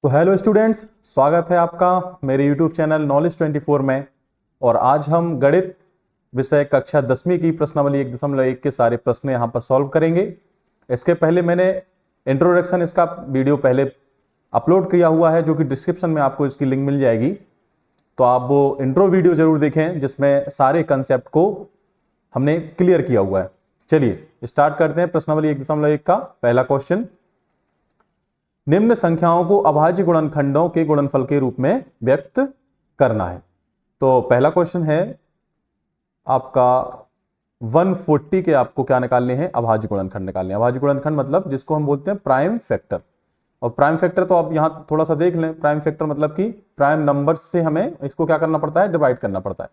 तो hello students, स्वागत है आपका मेरे यूट्यूब चैनल नॉलेज 24 में। और आज हम गणित विषय कक्षा 10वीं की प्रश्नावली 1.1 के सारे प्रश्न यहाँ पर सॉल्व करेंगे। इसके पहले मैंने इंट्रोडक्शन इसका वीडियो पहले अपलोड किया हुआ है, जो कि डिस्क्रिप्शन में आपको इसकी लिंक मिल जाएगी। तो आप वो इंट्रो वीडियो जरूर देखें, जिसमें सारे कंसेप्ट को हमने क्लियर किया हुआ है। चलिए स्टार्ट करते हैं प्रश्नावली 1.1 का पहला क्वेश्चन। निम्न संख्याओं को अभाज्य गुणनखंडों के गुणनफल के रूप में व्यक्त करना है। तो पहला क्वेश्चन है आपका 140 के आपको क्या निकालने हैं? अभाज्य गुणनखंड निकालने हैं। अभाज्य गुणनखंड मतलब जिसको हम बोलते हैं प्राइम फैक्टर। और प्राइम फैक्टर तो आप यहां थोड़ा सा देख लें। प्राइम फैक्टर मतलब कि प्राइम नंबर्स से हमें इसको क्या करना पड़ता है? डिवाइड करना पड़ता है।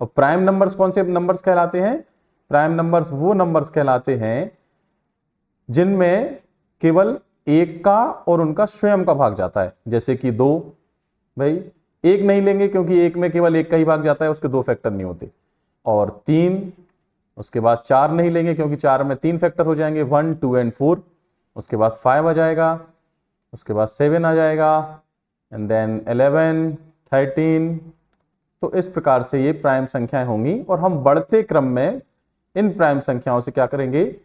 और प्राइम नंबर्स कौन से नंबर्स कहलाते हैं? प्राइम नंबर्स वो नंबर्स कहलाते हैं जिनमें केवल एक का और उनका स्वयं का भाग जाता है। जैसे कि 2, भाई एक नहीं लेंगे क्योंकि एक में केवल एक का ही भाग जाता है, उसके 2 फैक्टर नहीं होते। और 3, उसके बाद 4 नहीं लेंगे क्योंकि 4 में 3 फैक्टर हो जाएंगे, 1, 2 एंड 4। उसके बाद 5 आ जाएगा, उसके बाद 7 आ जाएगा, एंड देन 11, 13। तो इस प्रकार से ये प्राइम संख्याएं होंगी। और हम बढ़ते क्रम में इन प्राइम संख्याओं से क्या करेंगे?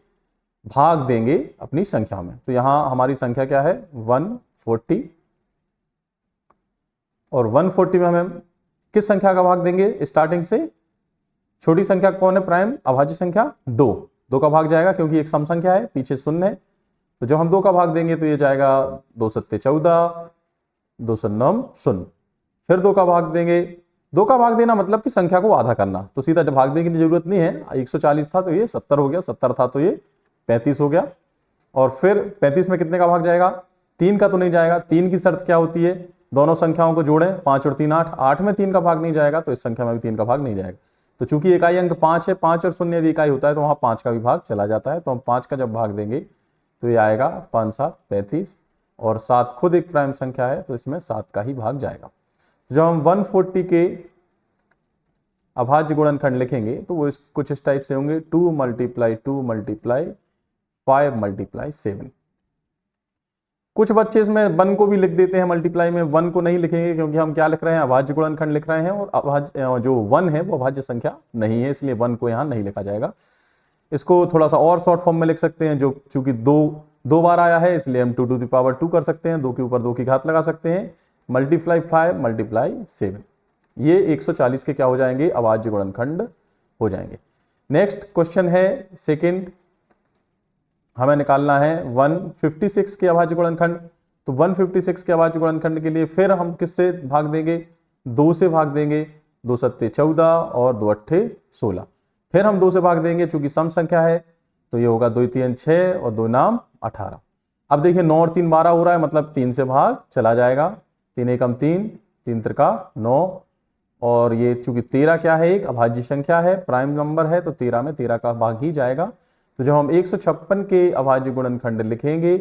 भाग देंगे अपनी संख्या में। तो यहां हमारी संख्या क्या है? 140। और 140 में हमें किस संख्या का भाग देंगे? स्टार्टिंग से छोटी संख्या कौन है? प्राइम अभाज्य संख्या 2 का भाग जाएगा क्योंकि एक सम संख्या है, पीछे शून्य है। तो जब हम 2 का भाग देंगे तो ये जाएगा 2 सत्ते 14, 2 9 शून्य। फिर 2 का भाग देंगे। 2 का भाग देना मतलब कि संख्या को आधा करना। तो सीधा जब भाग देने की जरूरत नहीं है। 140 था तो ये 70 हो गया, 70 था तो ये 35 हो गया। और फिर 35 में कितने का भाग जाएगा? 3 का तो नहीं जाएगा। 3 की शर्त क्या होती है? दोनों संख्याओं को जोड़ें, 5 और 3 8। 8 में 3 का भाग नहीं जाएगा तो इस संख्या में भी 3 का भाग नहीं जाएगा। तो चूंकि इकाई अंक 5 है, 5 और शून्य यदि इकाई होता है तो वहां 5 का भी भाग चला जाता है। तो हम 5 का जब भाग देंगे तो ये आएगा 5 7 35। और 7 खुद एक प्राइम संख्या है तो इसमें 7 का ही भाग जाएगा। तो जब हम 140 के अभाज्य गुणनखंड लिखेंगे तो वो कुछ इस टाइप से होंगे, 2 × 2 × 5 × 7। कुछ बच्चे इसमें 1 को भी लिख देते हैं मल्टीप्लाई में। 1 को नहीं लिखेंगे क्योंकि हम क्या लिख रहे हैं? अभाज्य गुणनखंड लिख रहे हैं। और अभाज्य जो 1 है वो अभाज्य संख्या नहीं है, इसलिए 1 को यहां नहीं लिखा जाएगा। इसको थोड़ा सा और शॉर्ट फॉर्म में लिख सकते हैं। जो चूंकि 2 बार आया है इसलिए हम 2 to the power 2 कर सकते हैं। 2 के ऊपर 2 की घात लगा सकते हैं। मल्टीप्लाई 5 × 7, ये 140 के क्या हो जाएंगे? अभाज्य गुणनखंड हो जाएंगे। नेक्स्ट क्वेश्चन है सेकेंड, हमें निकालना है 156 के अभाज्य गुणनखंड। तो 156 के अभाज्य गुणनखंड के लिए फिर हम किससे भाग देंगे? 2 से भाग देंगे। 2 सत्ते 14 और 2 अट्ठे 16। फिर हम 2 से भाग देंगे चूंकि सम संख्या है, तो ये होगा 2 3 6 और 2 नाम 18। अब देखिए 9 और 3 12 हो रहा है, मतलब 3 से भाग चला जाएगा। 3 एकम 3, 3 त्रिका 9। और ये चूंकि 13 क्या है? एक अभाज्य संख्या है, प्राइम नंबर है, तो 13 में 13 का भाग ही जाएगा। तो जब हम 156 के अभाज्य गुणनखंड लिखेंगे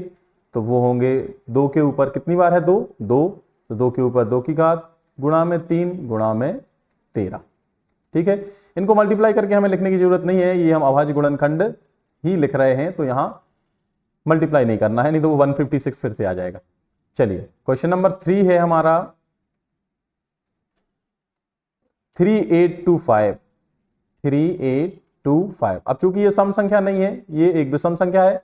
तो वो होंगे 2 के ऊपर कितनी बार है? 2 2, तो 2 के ऊपर 2 की घात गुणा में 3 गुणा में 13। ठीक है, इनको मल्टीप्लाई करके हमें लिखने की जरूरत नहीं है, ये हम अभाज्य गुणनखंड ही लिख रहे हैं तो यहां मल्टीप्लाई नहीं करना है, नहीं तो वो 156 फिर से आ जाएगा। चलिए क्वेश्चन नंबर 3 है हमारा 3825। 3825। अब चूंकि ये सम संख्या नहीं है, ये एक विषम संख्या है,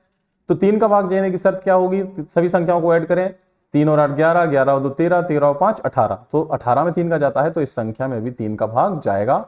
तो 3 का भाग देने की शर्त क्या होगी? सभी संख्याओं को ऐड करें। 3 और 8 11, 11 और 2 13, 13 और 5 18। तो 18 में 3 का जाता है तो इस संख्या में भी 3 का भाग जाएगा।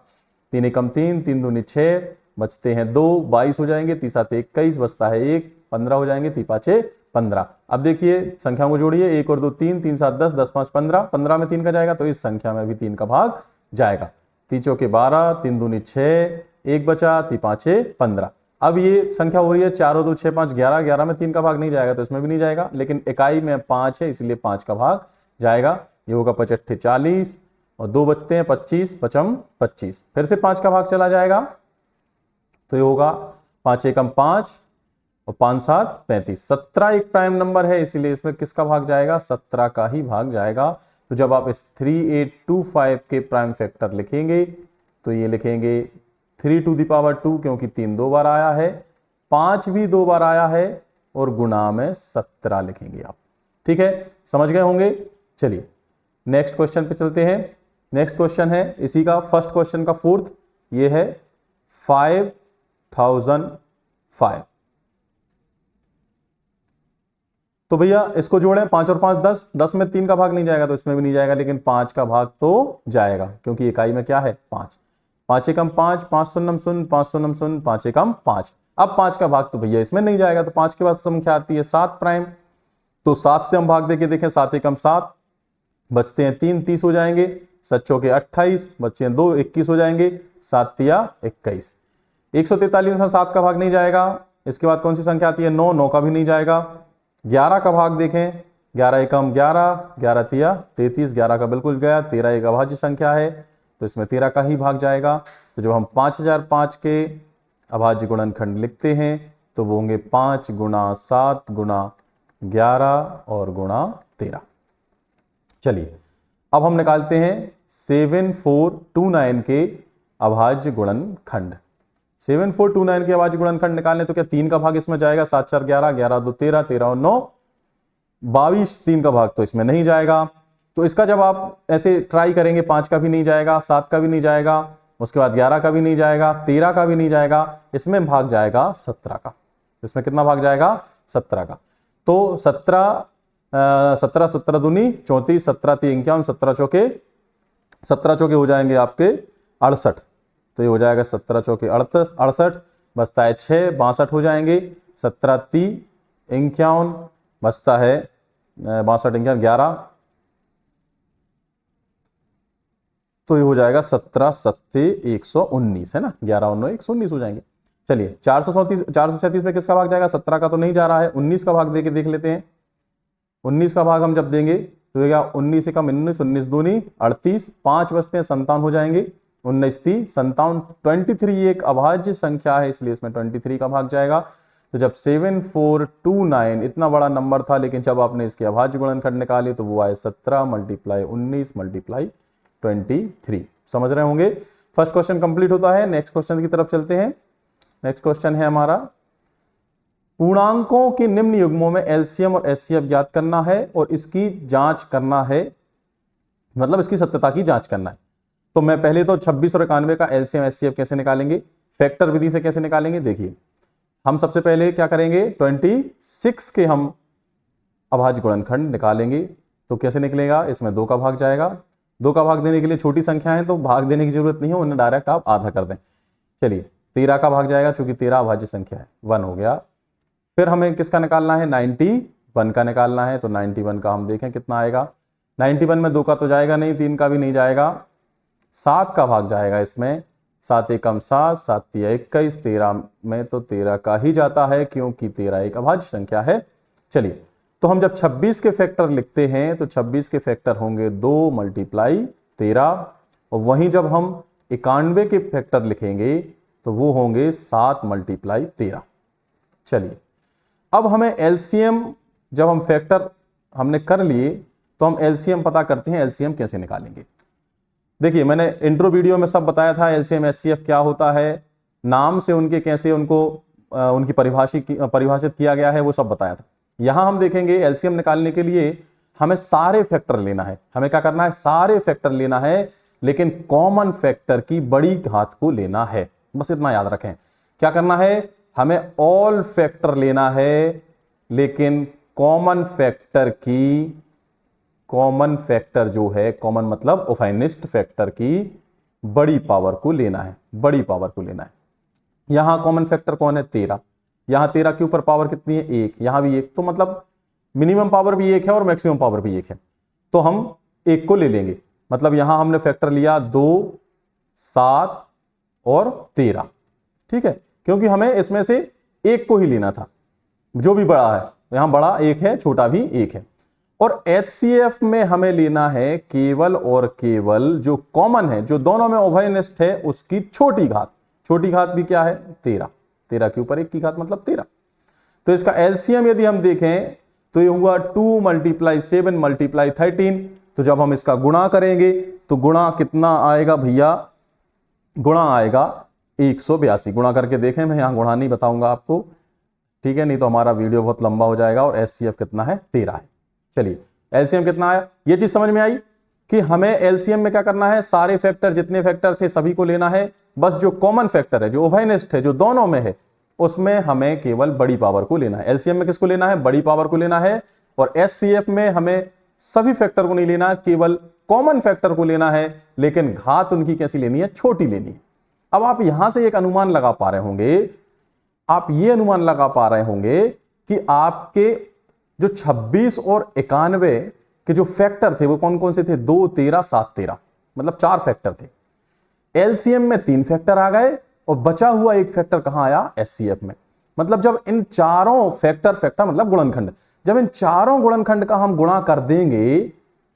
3 एकम 3, 3 दूनी 6, बचते हैं 2, 22 हो जाएंगे। 3 7 21, बचता है 1, 15 हो जाएंगे। 3 5 15। अब देखिए संख्याओं को जोड़िए, 1 और 2 3, 3 7 10, 10 5 15। 15 में 3 का जाएगा तो इस संख्या में भी 3 का भाग जाएगा। 3 चौके 12, 3 दूनी 6, 1 बचा, 3 5 15। अब ये संख्या हो रही है 4 और 2 6 5 11। 11 में 3 का भाग नहीं जाएगा तो इसमें भी नहीं जाएगा, लेकिन इकाई में 5 है इसलिए 5 का भाग जाएगा। ये होगा 5 8 40 और 2 बचते हैं 25, 5 25। फिर से 5 का भाग चला जाएगा तो ये होगा 5 एकम 5 और 5 7 35। 17 एक प्राइम नंबर है इसीलिए इसमें किसका भाग जाएगा? 17 का ही भाग जाएगा। तो जब आप इस 3825 के प्राइम फैक्टर लिखेंगे तो ये लिखेंगे 3 to the power 2 क्योंकि 3 2 बार आया है, 5 भी 2 बार आया है और गुणा में 17 लिखेंगे आप। ठीक है, समझ गए होंगे। चलिए नेक्स्ट क्वेश्चन पे चलते हैं। नेक्स्ट क्वेश्चन है इसी का फर्स्ट क्वेश्चन का फोर्थ, ये है 5005। तो भैया इसको जोड़ें, 5 और 5 10, 10 में 3 का भाग नहीं जाएगा तो इसमें भी नहीं जाएगा, लेकिन 5 का भाग तो जाएगा क्योंकि इकाई में क्या है 5। 5 एकम 5, 5 शून्यम शून्य, 5 शून्यम शून्य, 5 एकम 5। अब 5 का भाग तो भैया इसमें नहीं जाएगा, तो 5 के बाद संख्या आती है 7 प्राइम। तो 7 से हम भाग देके देखें, 7 एकम 7, बचते हैं 3, 30 हो जाएंगे, 7 चौके 28, बच्चे हैं 2, 21 हो जाएंगे, 7 तिया 21। 143 में 7 का भाग नहीं जाएगा। इसके बाद कौन सी संख्या आती है 9, 9 का भी नहीं जाएगा। 11 का भाग देखें, 11 एकम 11, 11 तिया 33, 11 का बिल्कुल गया। 13 एक अभाज्य संख्या है तो इसमें 13 का ही भाग जाएगा। तो जब हम 5005 के अभाज्य गुणनखंड लिखते हैं तो वो होंगे 5 गुणा 7 गुणा 11 और गुणा 13। चलिए अब हम निकालते हैं 7429 के अभाज्य गुणनखंड। 7429 के अभाज्य गुणनखंड निकालने तो क्या 3 का भाग इसमें जाएगा, 7 4 11, 11 2 13, 13 और 9 22, 3 का भाग तो इसमें नहीं जाएगा। तो इसका जब आप ऐसे ट्राई करेंगे, 5 का भी नहीं जाएगा, 7 का भी नहीं जाएगा, उसके बाद 11 का भी नहीं जाएगा, 13 का भी नहीं जाएगा, इसमें भाग जाएगा 17 का। इसमें कितना भाग जाएगा 17 का। तो 17 17 दूनी 34, 17 3 51, 17 चौके हो जाएंगे आपके 68। तो ये हो जाएगा 17 चौके 68, बचता है 6, 62 हो जाएंगे। 17 3 51, बचता है 62 51 11, तो ये हो जाएगा 17 7 119 है ना, 11 और 9 119 हो जाएंगे। चलिए 437 में किसका भाग जाएगा, 17 का तो नहीं जा रहा है, 19 का भाग देके देख लेते हैं। 19 का भाग हम जब देंगे तो क्या 19 से कम 19, 19 दूनी 38, 5 बचते हैं 57 हो जाएंगे, 19 3 57, 23 एक अभाज्य संख्या है इसलिए इसमें 23 का भाग जाएगा। तो जब 7429 इतना बड़ा नंबर था, लेकिन जब आपने इसके अभाज्य गुणनखंड निकाले तो वो आए 17 मल्टीप्लाई 19 मल्टीप्लाई 23। समझ रहे होंगे। फर्स्ट क्वेश्चन कंप्लीट होता है। नेक्स्ट क्वेश्चन की तरफ चलते हैं। नेक्स्ट क्वेश्चन है हमारा, पूर्णांकों के निम्न युग्मों में एलसीएम और एचसीएफ ज्ञात करना है और इसकी जांच करना है, मतलब इसकी सत्यता की जांच करना है। तो मैं पहले तो 26 और 91 का एलसीएम एचसीएफ कैसे निकालेंगे, फैक्टर विधि से कैसे निकालेंगे। देखिए हम सबसे पहले क्या करेंगे, 26 के हम अभाज्य गुणनखंड निकालेंगे। तो कैसे निकलेगा, इसमें 2 का भाग जाएगा। 2 का भाग देने के लिए छोटी संख्या है तो भाग देने की जरूरत नहीं है, उन्हें डायरेक्ट आप आधा कर दें। चलिए 13 का भाग जाएगा, चूंकि 13 अभाज्य संख्या है, 1 हो गया। फिर हमें किसका निकालना है, 91 का निकालना है। तो 91 का हम देखें कितना आएगा। 91 में 2 का तो जाएगा नहीं, 3 का भी नहीं जाएगा, 7 का भाग जाएगा इसमें। 7 एकम 7, 7 तिया 21, 13 में तो 13 का ही जाता है क्योंकि 13 एक अभाज्य संख्या है। चलिए तो हम जब 26 के फैक्टर लिखते हैं तो 26 के फैक्टर होंगे 2 मल्टीप्लाई 13, और वहीं जब हम 91 के फैक्टर लिखेंगे तो वो होंगे 7 मल्टीप्लाई 13। चलिए अब हमें एलसीएम, जब हम फैक्टर हमने कर लिए तो हम एलसीएम पता करते हैं। एलसीएम कैसे निकालेंगे, देखिए मैंने इंट्रो वीडियो में सब बताया था एलसीएम एचसीएफ क्या होता है, नाम से उनके कैसे उनको उनकी परिभाषित किया गया है वो सब बताया था। यहां हम देखेंगे एलसीएम निकालने के लिए हमें सारे फैक्टर लेना है। हमें क्या करना है, सारे फैक्टर लेना है, लेकिन कॉमन फैक्टर की बड़ी घात को लेना है। बस इतना याद रखें, क्या करना है, हमें ऑल फैक्टर लेना है, लेकिन कॉमन फैक्टर जो है, कॉमन मतलब ओफाइनिस्ट फैक्टर की बड़ी पावर को लेना है, बड़ी पावर को लेना है। यहां कॉमन फैक्टर कौन है, 13। यहां 13 के ऊपर पावर कितनी है, 1, यहां भी 1, तो मतलब मिनिमम पावर भी 1 है और मैक्सिमम पावर भी 1 है, तो हम 1 को ले लेंगे। मतलब यहां हमने फैक्टर लिया 2, 7 और 13, ठीक है, क्योंकि हमें इसमें से 1 को ही लेना था, जो भी बड़ा है। यहां बड़ा 1 है, छोटा भी 1 है। और एचसीएफ में हमें लेना है केवल और केवल जो कॉमन है, जो दोनों में ओवरनेस्ट है, उसकी छोटी घात। छोटी घात भी क्या है, 13। 13 के ऊपर 1 की घात मतलब 13। तो इसका एलसीएम यदि हम देखें तो ये हुआ 2 मल्टीप्लाई 7 मल्टीप्लाई 13। तो जब हम इसका गुणा करेंगे तो गुणा कितना आएगा भैया, गुणा आएगा 182। गुणा करके देखें, मैं यहां गुणा नहीं बताऊंगा आपको, ठीक है, नहीं तो हमारा वीडियो बहुत लंबा हो जाएगा। और एचसीएफ कितना है, 13 है। चलिए एलसीएम कितना आया, ये चीज समझ में आई कि हमें एलसीएम में क्या करना है, सारे फैक्टर जितने फैक्टर थे सभी को लेना है, बस जो कॉमन फैक्टर है, जो उभयनिष्ठ है, जो दोनों में है, उसमें हमें केवल बड़ी पावर को लेना है। एलसीएम में किसको लेना है, बड़ी पावर को लेना है। और एचसीएफ में हमें सभी फैक्टर को नहीं लेना, केवल कॉमन फैक्टर को लेना है, लेकिन घात उनकी कैसी लेनी है, छोटी लेनी है। अब आप यहां से एक अनुमान लगा पा रहे होंगे, आप ये अनुमान लगा पा रहे होंगे कि आपके जो 26 और 91 के जो फैक्टर थे वो कौन कौन से थे, 2, 13, 7, 13, मतलब 4 फैक्टर थे। एलसीएम में 3 फैक्टर आ गए और बचा हुआ एक फैक्टर कहां आया, एचसीएफ में। मतलब जब इन चारों फैक्टर मतलब गुणनखंड, जब इन चारों गुणनखंड का हम गुणा कर देंगे,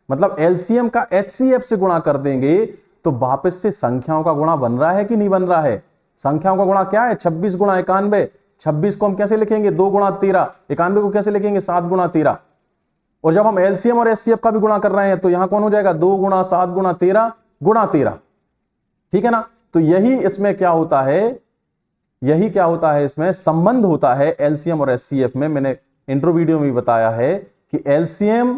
मतलब एलसीएम का एचसीएफ से गुणा कर देंगे, तो वापस से संख्याओं का गुणा बन रहा है कि नहीं बन रहा है। संख्याओं का गुणा क्या है, 26 गुणा 91। 26 को हम कैसे लिखेंगे, 2 गुणा 13। 91 को कैसे लिखेंगे, 7 गुणा 13। और जब हम एलसीएम और एचसीएफ का भी गुणा कर रहे हैं तो यहां कौन हो जाएगा, 2 गुणा 7 गुणा 13 गुणा 13, ठीक है ना। तो यही इसमें क्या होता है, यही क्या होता है, इसमें संबंध होता है एलसीएम और एचसीएफ में। मैंने इंट्रो वीडियो में भी बताया है कि एलसीएम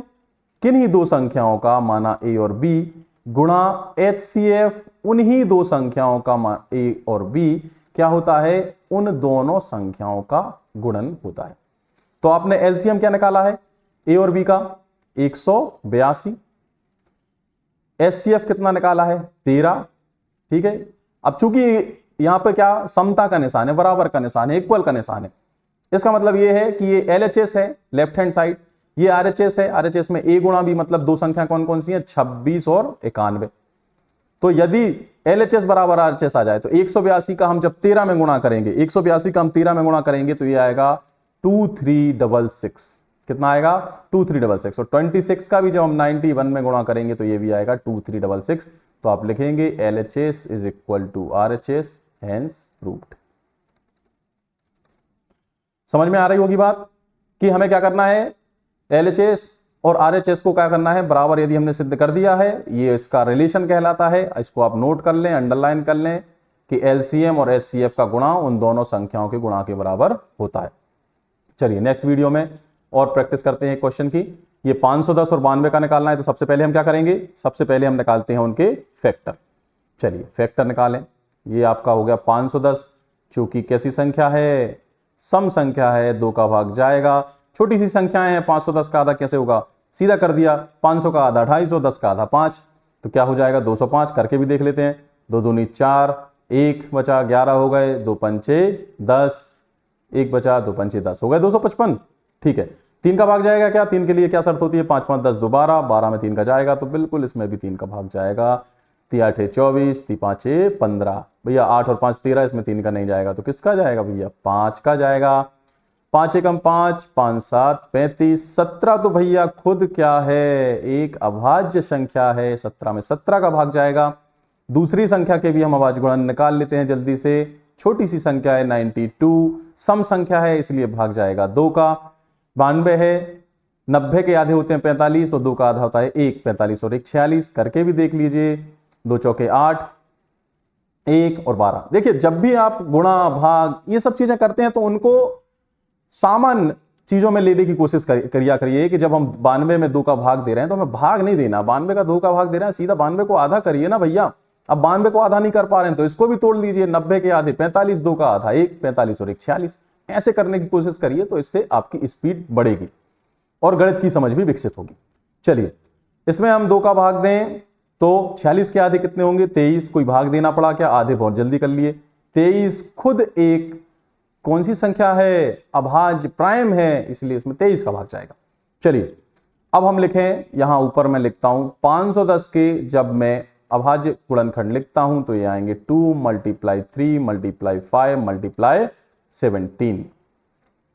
किन्हीं दो संख्याओं का माना ए और बी गुणा एचसीएफ उन्हीं दो संख्याओं का ए और बी क्या होता है, उन दोनों संख्याओं का गुणन होता है। तो आपने एलसीएम क्या निकाला है, ए और बी का 182, एचसीएफ कितना निकाला है, 13, ठीक है। अब चूंकि यहां पे क्या समता का निशान है, बराबर का निशान है, इक्वल का निशान है, इसका मतलब यह है कि ये एलएचएस है लेफ्ट हैंड साइड, ये आरएचएस है, आरएचएस में ए गुणा बी, मतलब दो संख्या कौन कौन सी है, 26 और 91। तो यदि एलएचएस बराबर आरएचएस आ जाए तो 182 का हम जब 13 में गुणा करेंगे, 182 का हम 13 में गुणा करेंगे तो ये आएगा 2366। कितना आएगा, 2366। और 26 का भी जब हम 91 में गुणा करेंगे तो ये भी आएगा 2366। तो आप लिखेंगे LHS is equal to RHS, hence proved. समझ में आ रही होगी बात कि हमें क्या करना है, LHS और RHS को क्या करना है, बराबर यदि हमने सिद्ध कर दिया है, ये इसका रिलेशन कहलाता है। इसको आप नोट कर लें, अंडरलाइन कर लें कि LCM और HCF का गुणा उन दोनों संख्याओं के गुणा के बराबर होता है। चलिए नेक्स्ट वीडियो में और प्रैक्टिस करते हैं क्वेश्चन की। ये 510 और 92 का निकालना है, तो सबसे पहले हम क्या करेंगे, सबसे पहले हम निकालते हैं उनके फैक्टर। चलिए फैक्टर निकालें। ये आपका हो गया 510, चूंकि कैसी संख्या है, सम संख्या है, 2 का भाग जाएगा। छोटी सी संख्याएं हैं, 510 का आधा कैसे होगा, सीधा कर दिया, 500 का आधा 250, 10 का आधा 5, तो क्या हो जाएगा 205। करके भी देख लेते हैं, 2 दूनी 4, 1 बचा 11 हो गए, 2 पंचे 10, 1 बचा 2 पंचे 10 हो गए 255। ठीक है, 3 का भाग जाएगा क्या, 3 के लिए क्या शर्त होती है, 5 5 10 2 12, 12 में 3 का जाएगा, तो बिल्कुल इसमें भी 3 का भाग जाएगा। 3 8 24, 3 5 15, भैया 8 और 5 13, इसमें 3 का नहीं जाएगा, तो किसका जाएगा भैया, 5 का जाएगा। 5 एकम 5, 5 7 35, 17 तो भैया खुद क्या है, एक अभाज्य संख्या है, 17 में 17 का भाग जाएगा। दूसरी संख्या के भी हम अभाज्य गुणन निकाल लेते हैं जल्दी से। छोटी सी संख्या है 92, सम संख्या है इसलिए भाग जाएगा 2 का। 92 है, 90 के आधे होते हैं 45 और 2 का आधा होता है 1, 45 और 1 46। करके भी देख लीजिए, 2 चौके 8, 1 और 12। देखिए जब भी आप गुणा भाग ये सब चीजें करते हैं तो उनको सामान्य चीजों में लेने की कोशिश करिए कि जब हम 92 में 2 का भाग दे रहे हैं तो हमें भाग नहीं देना, 92 का 2 का भाग दे रहे हैं, सीधा 92 को आधा करिए ना भैया। अब 92 को आधा नहीं कर पा रहे हैं तो इसको भी तोड़ लीजिए, 90 के आधे 45, 2 का आधा 1, 45 और 1 46। ऐसे करने की कोशिश करिए तो इससे आपकी स्पीड बढ़ेगी और गणित की समझ भी विकसित होगी। चलिए इसमें हम 2 का भाग दें तो 46 के आधे कितने होंगे, 23। कोई भाग देना पड़ा क्या, आधे बहुत जल्दी कर लिए। 23 खुद एक कौन सी संख्या है, अभाज्य प्राइम है, इसलिए इसमें 23 का भाग जाएगा। चलिए अब हम लिखें, यहां ऊपर मैं लिखता हूं 510 के जब मैं अभाज्य गुणनखंड लिखता हूं तो ये आएंगे 2 × 3 × 5 × 17।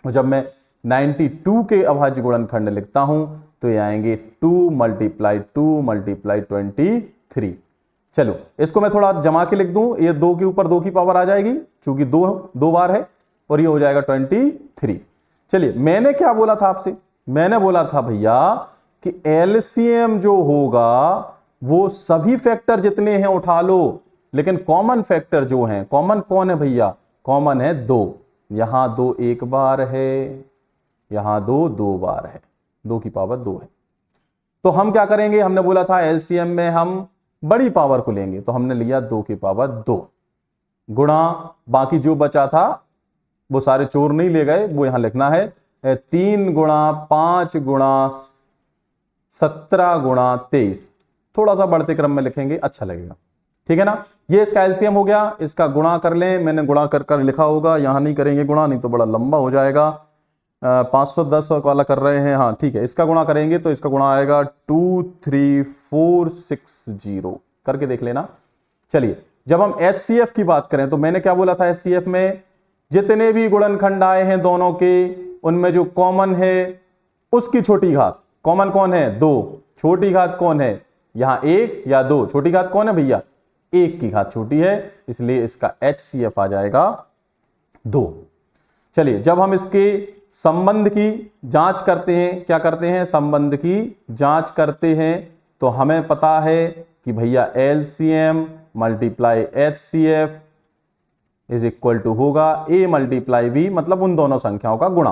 और जब मैं 92 के अभाज्य गुणनखंड लिखता हूं तो ये आएंगे 2 × 2 × 23। चलो इसको मैं थोड़ा जमा के लिख दूं, ये 2 के ऊपर 2 की पावर आ जाएगी क्योंकि 2 बार है, और ये हो जाएगा 23। चलिए मैंने क्या बोला था आपसे, मैंने बोला था भैया कि एलसीएम जो होगा वो सभी फैक्टर जितने हैं उठा लो, लेकिन कॉमन फैक्टर जो हैं, कॉमन कौन है भैया, कॉमन है 2। यहां 2 1 बार है, यहां 2 2 बार है, 2 की पावर 2 है। तो हम क्या करेंगे, हमने बोला था एलसीएम में हम बड़ी पावर को लेंगे, तो हमने लिया 2 की पावर 2 गुणा बाकी जो बचा था वो सारे चोर नहीं ले गए, वो यहां लिखना है 3 गुणा 5 गुणा 17 गुणा 23। थोड़ा सा बढ़ते क्रम में लिखेंगे, अच्छा लगेगा, ठीक है ना। ये इसका एलसीएम हो गया, इसका गुणा कर लें, मैंने गुणा कर लिखा होगा, यहां नहीं करेंगे गुणा, नहीं तो बड़ा लंबा हो जाएगा। 510 वाला कर रहे हैं, हाँ ठीक है। इसका गुणा करेंगे तो इसका गुणा आएगा 23460, करके देख लेना। चलिए, जब हम HCF की बात करें तो मैंने क्या बोला था, HCF में जितने भी गुणनखंड आए हैं दोनों के, उनमें जो कॉमन है उसकी छोटी घात। कॉमन कौन है, 2। छोटी घात कौन है, यहां 1 या 2। छोटी घात कौन है भैया, 1 की घात छोटी है, इसलिए इसका HCF आ जाएगा 2। चलिए, जब हम इसके संबंध की जांच करते हैं, क्या करते हैं, संबंध की जांच करते हैं, तो हमें पता है कि भैया LCM multiply HCF is equal to होगा A मल्टीप्लाई B, मतलब उन दोनों संख्याओं का गुणा।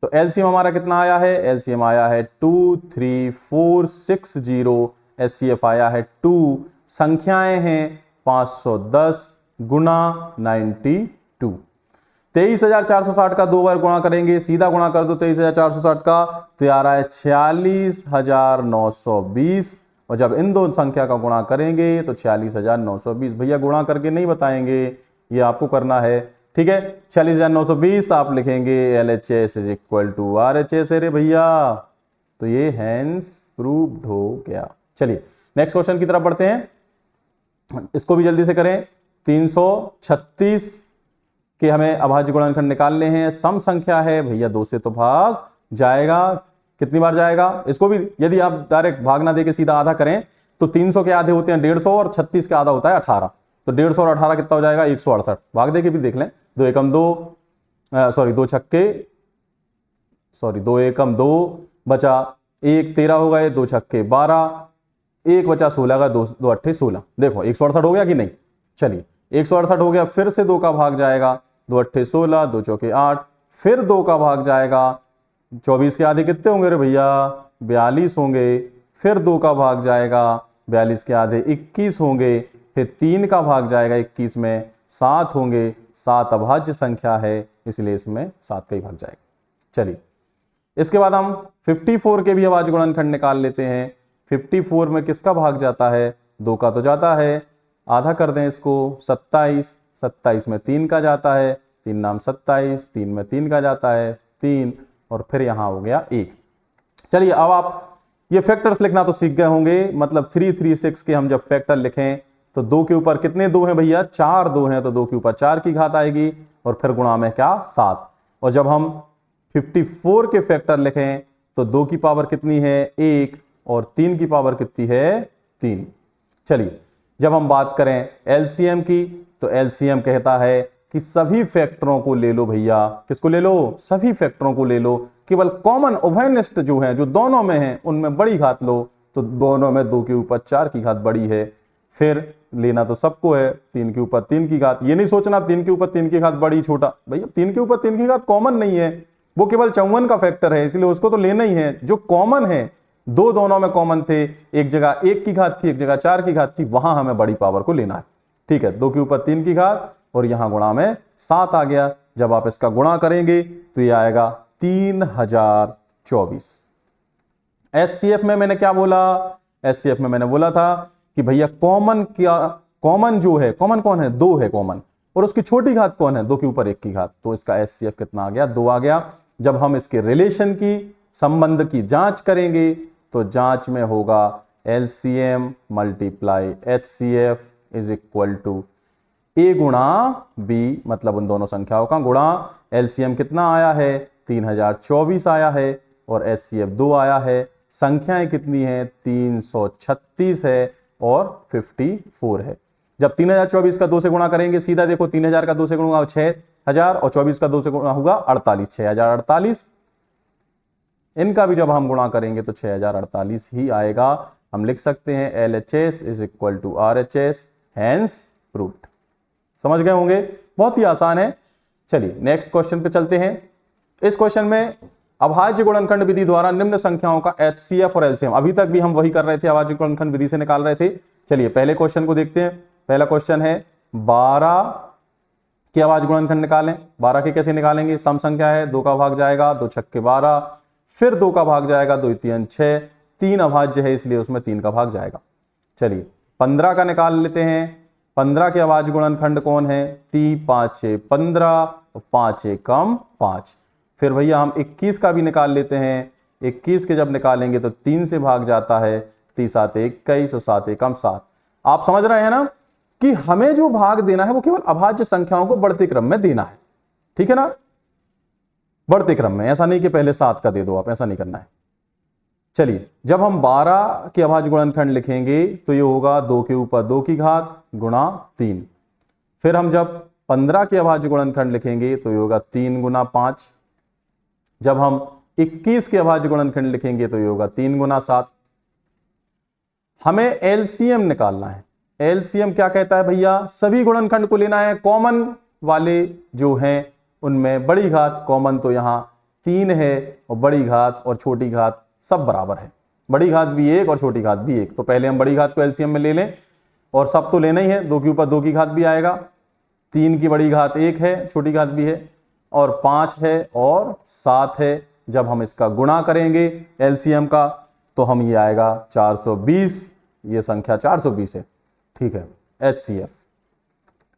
तो LCM हमारा कितना आया है, LCM आया है 23460, HCF आया है 2, संख्याएं हैं 510 गुणा 92। 23,460 का 2 बार गुणा करेंगे, सीधा गुणा कर दो 23,460 का, तो ये आ रहा है 46,920। और जब इन दो संख्या का गुणा करेंगे तो 46,920। भैया गुणा करके नहीं बताएंगे, ये आपको करना है, ठीक है। 46,920 आप लिखेंगे LHS is equal to RHS। अरे भैया, तो ये हैंस प्रूव्ड हो गया। चलिए नेक्स्ट क्वेश्चन की तरफ बढ़ते हैं, इसको भी जल्दी से करें। 336 के हमें अभाज्य गुणनखंड निकालने हैं, सम संख्या है भैया, 2 से तो भाग जाएगा। कितनी बार जाएगा, इसको भी यदि आप डायरेक्ट भाग ना देके सीधा आधा करें तो 300 के आधे होते हैं 150 और 36 के आधा होता है 18। तो 150 और 18 कितना हो जाएगा, 168। भाग दे के भी देख लें, 2 एकम 2 बचा 1, 13 हो गए, 2 छक्के 12, 1 बचा 16 का, 2 अट्ठे 16। देखो 168 हो गया कि नहीं। चलिए 168 हो गया, फिर से 2 का भाग जाएगा, 2 अट्ठे 16, 2 चौके 8, फिर 2 का भाग जाएगा। 24 के आधे कितने होंगे रे भैया, 42 होंगे। फिर 2 का भाग जाएगा, 42 के आधे 21 होंगे। फिर 3 का भाग जाएगा 21 में, 7 होंगे। 7 अभाज्य संख्या है, इसलिए इसमें 7 का ही भाग जाएगा। चलिए इसके बाद हम 54 के भी अभाज्य गुणनखंड निकाल लेते हैं। 54 में किसका भाग जाता है, 2 का तो जाता है, आधा कर दें इसको, 27। 27 में 3 का जाता है, 3 नाम 27, 3 में 3 का जाता है 3, और फिर यहां हो गया 1। चलिए अब आप ये फैक्टर्स लिखना तो सीख गए होंगे, मतलब 336 के हम जब फैक्टर लिखें तो 2 के ऊपर कितने 2 हैं भैया, 4 2 हैं, तो 2 के ऊपर 4 की घात आएगी, और फिर गुणा में क्या 7। और जब हम 54 के फैक्टर लिखें तो 2 की पावर कितनी है 1, और 3 की पावर कितनी है 3। चलिए जब हम बात करें LCM की, तो LCM कहता है कि सभी फैक्टरों को ले लो भैया। किसको ले लो, सभी फैक्टरों को ले लो, केवल कॉमन उभयनिष्ठ जो हैं, जो दोनों में हैं, उनमें बड़ी घात लो। तो दोनों में 2 के ऊपर 4 की घात बड़ी है, फिर लेना तो सबको है 3 के ऊपर 3 की घात। ये नहीं सोचना 3 के ऊपर 3 की घात बड़ी छोटा, भैया 3 के ऊपर 3 की घात कॉमन नहीं है, वो केवल 54 का फैक्टर है, इसलिए उसको तो लेना ही है। जो कॉमन है, दोनों में कॉमन थे, एक जगह 1 की घात थी, एक जगह 4 की घात थी, वहां हमें बड़ी पावर को लेना है, ठीक है। 2 के ऊपर 3 की घात, और यहां गुणा में 7 आ गया। जब आप इसका गुणा करेंगे तो ये आएगा 3024। SCF में मैंने क्या बोला, SCF में मैंने बोला था कि भैया कॉमन क्या, कॉमन जो है, कॉमन कौन है, 2 है कॉमन, और उसकी छोटी घात कौन है, 2 के ऊपर 1 की घात। तो इसका SCF कितना आ गया, 2 आ गया। जब हम इसके रिलेशन की, संबंध की जांच करेंगे तो जांच में होगा LCM multiply HCF is equal to A गुणा B, मतलब उन दोनों संख्याओं का गुणा। LCM कितना आया है, 3024 आया है, और HCF 2 आया है। संख्याएं कितनी हैं, 336 है और 54 है। जब 3024 का 2 से गुणा करेंगे, सीधा देखो 3000 का 2 से गुणा 6000, और 24 का 2 से गुणा होगा 48, 6048। इनका भी जब हम गुणा करेंगे तो 6048 ही आएगा। हम लिख सकते हैं LHS is equal to RHS, hence proved. समझ गए होंगे, बहुत ही आसान है। चलिए नेक्स्ट क्वेश्चन पे चलते हैं। इस क्वेश्चन में अभाज्य गुणनखंड विधि द्वारा निम्न संख्याओं का HCF और LCM, अभी तक भी हम वही कर रहे थे, अभाज्य गुणनखंड विधि से निकाल रहे थे। चलिए पहले क्वेश्चन को देखते हैं। पहला क्वेश्चन है 12 के अभाज्य गुणनखंड निकालें। 12 के कैसे निकालेंगे? सम संख्या है, 2 का भाग जाएगा, 2 छक्के 12, फिर 2 का भाग जाएगा, 2 3 6, 3 अभाज्य है इसलिए उसमें 3 का भाग जाएगा। चलिए 15 का निकाल लेते हैं। 15 के अभाज्य गुणनखंड कौन है? 3 5 6 15, 5 एकम 5। फिर भैया हम 21 का भी निकाल लेते हैं। 21 के जब निकालेंगे तो 3 से भाग जाता है, 3 7 21 और 7 एकम 7। आप समझ रहे हैं ना कि हमें जो भाग देना है वो केवल अभाज्य संख्याओं को बढ़ते क्रम में देना है, ठीक है ना, बढ़ते क्रम में, ऐसा नहीं कि पहले 7 का दे दो, आप ऐसा नहीं करना है। चलिए जब हम 12 के अभाज्य गुणनखंड लिखेंगे तो ये होगा 2 के ऊपर 2 की घात गुणा 3। फिर हम जब 15 के अभाज्य गुणनखंड लिखेंगे तो ये होगा 3 गुना 5। जब हम 21 के अभाज्य गुणनखंड लिखेंगे तो ये होगा 3 गुना 7। हमें LCM निकालना है। LCM क्या कहता है भैया? सभी गुणनखंड को लेना है, कॉमन वाले जो हैं उनमें बड़ी घात कॉमन तो यहां 3 है और बड़ी घात और छोटी घात सब बराबर है, बड़ी घात भी 1 और छोटी घात भी 1। तो पहले हम बड़ी घात को LCM में ले लें, और सब तो लेना ही है, 2 के ऊपर 2 की घात भी आएगा, 3 की बड़ी घात 1 है, छोटी घात भी है, और 5 है और 7 है। जब हम इसका गुणा करेंगे LCM का तो हम ये आएगा 420, ये संख्या 420 है, ठीक है।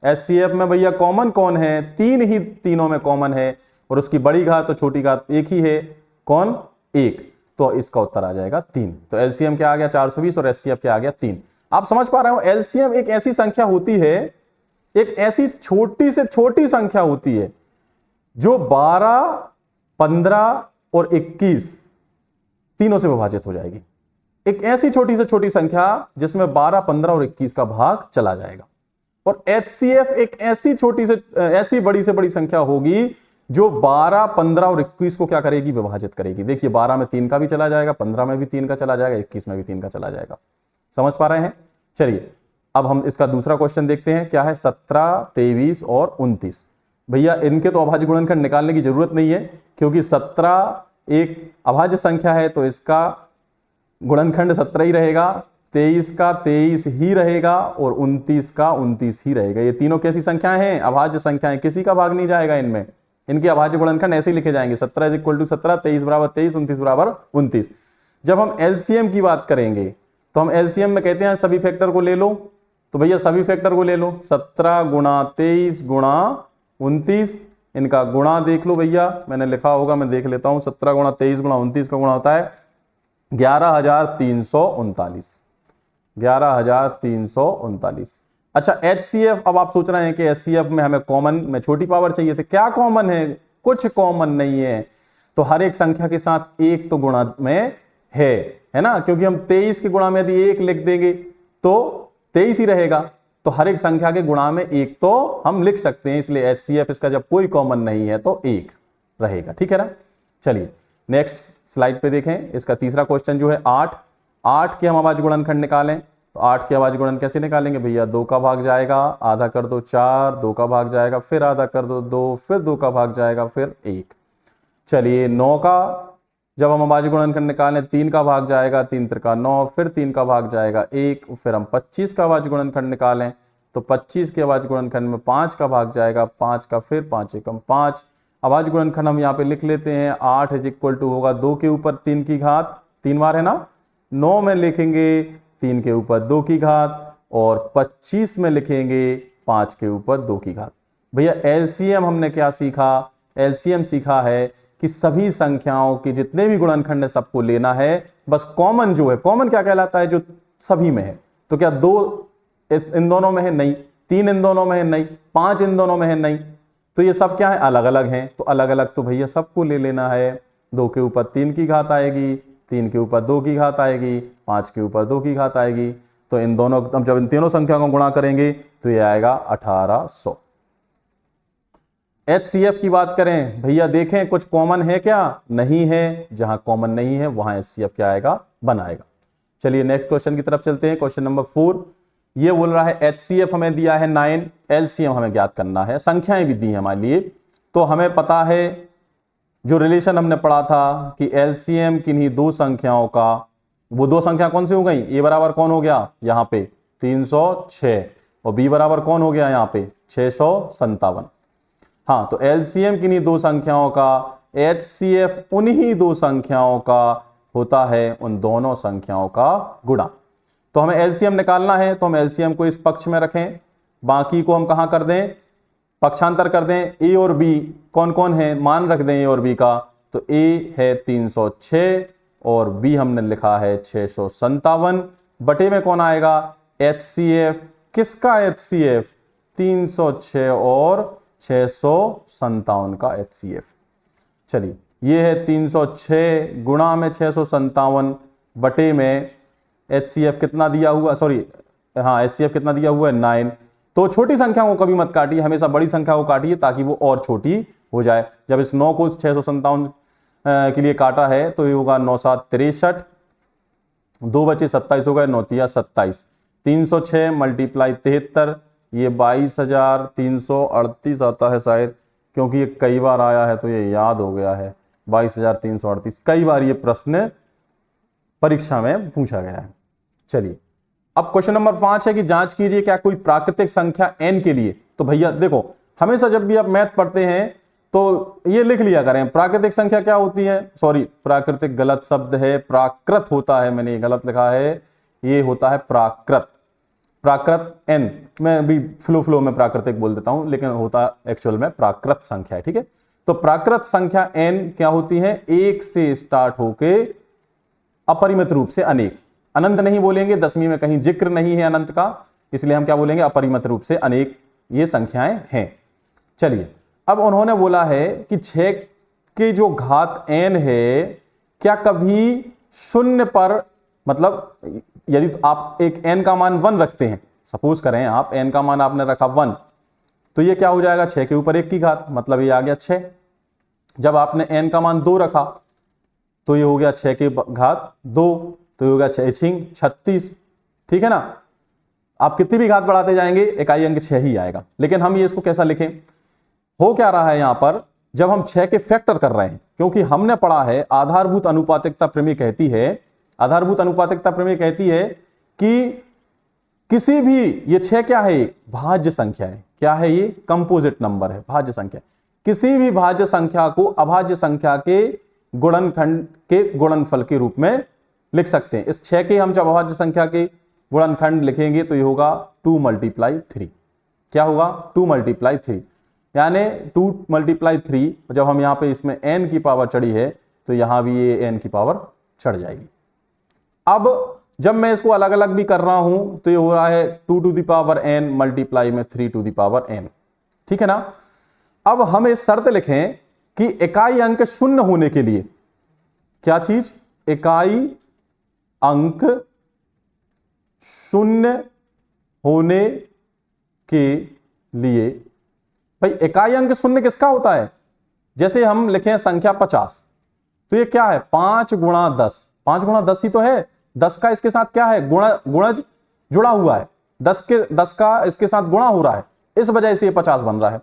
HCF में भैया कॉमन कौन है? 3 ही तीनों में कॉमन है, और उसकी बड़ी घात और छोटी घात एक ही है, कौन? 1। तो इसका उत्तर आ जाएगा 3। तो LCM क्या आ गया? 420 और HCF क्या आ गया? 3। आप समझ पा रहे हो? LCM एक ऐसी संख्या होती है, एक ऐसी छोटी से छोटी संख्या होती है जो 12, 15 और 21 तीनों से विभाजित हो जाएगी। एक ऐसी छोटी से छोटी संख्या जिसमें 12, 15 और 21 का भाग चला जाएगा। और HCF एक ऐसी छोटी से ऐसी बड़ी से बड़ी संख्या होगी जो 12, 15 और 21 को क्या करेगी? विभाजित करेगी। देखिए 12 में 3 का भी चला जाएगा, 15 में भी 3 का चला जाएगा, 21 में भी 3 का चला जाएगा। समझ पा रहे हैं? चलिए अब हम इसका दूसरा क्वेश्चन देखते हैं, क्या है? 17, 23 और 29। भैया इनके तो अभाज्य गुणनखंड निकालने की जरूरत नहीं है, क्योंकि 17 एक अभाज्य संख्या है तो इसका गुणनखंड 17 ही रहेगा, 23 का 23 ही रहेगा और 29 का 29 ही रहेगा। ये तीनों कैसी संख्याएं हैं? अभाज्य संख्याएं, किसी का भाग नहीं जाएगा इनमें। इनके अभाज्य गुणनखंड ऐसे लिखे जाएंगे, 17 = 17, 23 बराबर 23, 29 बराबर 29। जब हम LCM की बात करेंगे तो हम LCM में कहते हैं सभी फैक्टर को ले लो। तो भैया सभी फैक्टर को ले लो, 17 गुणा 23 गुणा 29, इनका गुणा देख लो भैया, मैंने लिखा होगा, मैं देख लेता हूं। 17 गुणा 23 गुणा 29 का गुणा होता है 11,339। 11,339। अच्छा HCF, अब आप सोच रहे हैं कि HCF में हमें कॉमन में छोटी पावर चाहिए थे। क्या कॉमन है? कुछ कॉमन नहीं है। तो हर एक संख्या के साथ एक तो गुणा में है ना, क्योंकि हम 23 के गुणा में यदि 1 लिख देंगे तो 23 ही रहेगा। तो हर एक संख्या के गुणा में 1 तो हम लिख सकते हैं, इसलिए HCF इसका जब कोई कॉमन नहीं है तो 1 रहेगा, ठीक है ना। चलिए नेक्स्ट स्लाइड पे देखें, इसका तीसरा क्वेश्चन जो है 8 के हम अभाज्य गुणनखंड निकालें। तो 8 के अभाज्य गुणन कैसे निकालेंगे भैया? 2 का भाग जाएगा, आधा कर दो 4, 2 का भाग जाएगा, फिर आधा कर दो 2, फिर 2 का भाग जाएगा, फिर 1। चलिए 9 का जब हम अभाज्य गुणनखंड निकालें, 3 का भाग जाएगा, 3 त्रिका 9, फिर 3 का भाग जाएगा 1। फिर हम 25 का अभाज्य गुणनखंड निकालें तो 25 के अभाज्य गुणनखंड में 5 का भाग जाएगा, 5 का, फिर 5 एकम 5। अभाज्य गुणनखंड हम यहाँ पे लिख लेते हैं, 8 होगा 2 के ऊपर 3 की घात, 3 बार है ना। 9 में लिखेंगे 3 के ऊपर 2 की घात, और 25 में लिखेंगे 5 के ऊपर 2 की घात। भैया LCM हमने क्या सीखा? LCM सीखा है कि सभी संख्याओं के जितने भी गुणनखंड है सबको लेना है, बस कॉमन जो है, कॉमन क्या कहलाता है? जो सभी में है। तो क्या 2 इन दोनों में है? नहीं। 3 इन दोनों में है? नहीं। 5 इन दोनों में है? नहीं। तो ये सब क्या है? अलग अलग हैं। तो अलग अलग तो भैया सबको ले लेना है। 2 के ऊपर 3 की घात आएगी, 3 के ऊपर 2 की घात आएगी, 5 के ऊपर 2 की घात आएगी। तो इन दोनों, हम जब इन तीनों संख्याओं को गुणा करेंगे तो ये आएगा 1800। HCF की बात करें भैया, देखें कुछ कॉमन है क्या? नहीं है। जहां कॉमन नहीं है वहां HCF क्या आएगा? बनाएगा। चलिए नेक्स्ट क्वेश्चन की तरफ चलते हैं। क्वेश्चन नंबर 4 ये बोल रहा है HCF हमें दिया है 9, LCM हमें ज्ञात करना है। संख्याएं भी दी है हमारे लिए। तो हमें पता है जो रिलेशन हमने पढ़ा था कि एलसीएम किन्हीं दो संख्याओं का, वो दो संख्या कौन सी हो गई, ए बराबर कौन हो गया यहां पे 306 और बी बराबर कौन हो गया यहाँ पे 657। हाँ, तो एलसीएम किन्हीं दो संख्याओं का, एचसीएफ उन्हीं दो संख्याओं का होता है उन दोनों संख्याओं का गुणा। तो हमें एलसीएम निकालना है, तो हम एलसीएम को इस पक्ष में रखें, बाकी को हम कहां कर दें, पक्षांतर कर दें। ए और बी कौन कौन है, मान रख दें ए और बी का, तो ए है 306 और बी हमने लिखा है 657, बटे में कौन आएगा एचसीएफ। किसका एचसीएफ, 306 और 657 का एचसीएफ। चलिए, ये है 306 गुणा में 657 बटे में एचसीएफ कितना दिया हुआ, सॉरी हाँ एचसीएफ कितना दिया हुआ है 9। तो छोटी संख्याओं को कभी मत काटिए, हमेशा बड़ी संख्या को काटिए ताकि वो और छोटी हो जाए। जब इस 9 को 657 के लिए काटा है तो ये होगा 9 7 63, 2 बचे 27 हो गए, 9 तिया 27, 306 मल्टीप्लाई 73, ये 22,338 आता है शायद, क्योंकि ये कई बार आया है तो ये याद हो गया है 22,338। कई बार ये प्रश्न परीक्षा में पूछा गया है। चलिए, अब क्वेश्चन नंबर 5 है कि जांच कीजिए क्या कोई प्राकृतिक संख्या n के लिए, तो भैया देखो हमेशा जब भी आप मैथ पढ़ते हैं तो ये लिख लिया करें प्राकृतिक संख्या क्या होती है, सॉरी प्राकृतिक गलत शब्द है, प्राकृत होता है, मैंने ये गलत लिखा है, ये होता है प्राकृत। प्राकृत n, मैं भी फ्लो में प्राकृतिक बोल देता हूं लेकिन होता एक्चुअल में प्राकृत संख्या है, ठीक है। तो प्राकृत संख्या n क्या होती है, 1 से स्टार्ट होके अपरिमित रूप से अनेक, अनंत नहीं बोलेंगे, 10वीं में कहीं जिक्र नहीं है अनंत का, इसलिए हम क्या बोलेंगे अपरिमित रूप से अनेक ये संख्याएं हैं। चलिए, अब उन्होंने बोला है कि 6 के जो घात n है क्या कभी शून्य पर, मतलब यदि तो आप एक n का मान 1 रखते हैं, सपोज करें आप n का मान आपने रखा 1, तो ये क्या हो जाएगा 6 के ऊपर 1 की घात, मतलब ये आ गया 6। जब आपने n का मान 2 रखा तो ये हो गया 6 के घात 2, तो ये हो गया 6 36, ठीक है ना। आप कितनी भी घात बढ़ाते जाएंगे इकाई अंक 6 ही आएगा। लेकिन हम ये इसको कैसा लिखें, हो क्या रहा है यहां पर, जब हम 6 के फैक्टर कर रहे हैं, क्योंकि हमने पढ़ा है आधारभूत अनुपातिकता प्रमेय कहती है, आधारभूत अनुपातिकता प्रमेय कहती है कि किसी भी, ये 6 क्या है, भाज्य संख्या है, क्या है ये कंपोजिट नंबर है, भाज्य संख्या, किसी भी भाज्य संख्या को अभाज्य संख्या के गुणनखंड के गुणनफल के रूप में लिख सकते हैं। इस 6 के हम जब अभाज्य संख्या के गुणनखंड लिखेंगे तो ये होगा 2 × 3, क्या होगा 2 × 3, यानी 2 × 3, जब हम यहां पे इसमें n की पावर चढ़ी है तो यहां भी ये n की पावर चढ़ जाएगी। अब जब मैं इसको अलग अलग भी कर रहा हूं तो ये हो रहा है 2 to the power n multiply में 3 to the power n, ठीक है ना। अब हम इस शर्त लिखें कि इकाई अंक शून्य होने के लिए, क्या चीज, इकाई अंक शून्य होने के लिए, भाई इकाई अंक शून्य किसका होता है, जैसे हम लिखें संख्या 50, तो ये क्या है 5 × 10, 5 × 10 ही तो है, 10 का इसके साथ क्या है गुणज जुड़ा हुआ है, 10 का इसके साथ गुणा हो रहा है, इस वजह से ये 50 बन रहा है।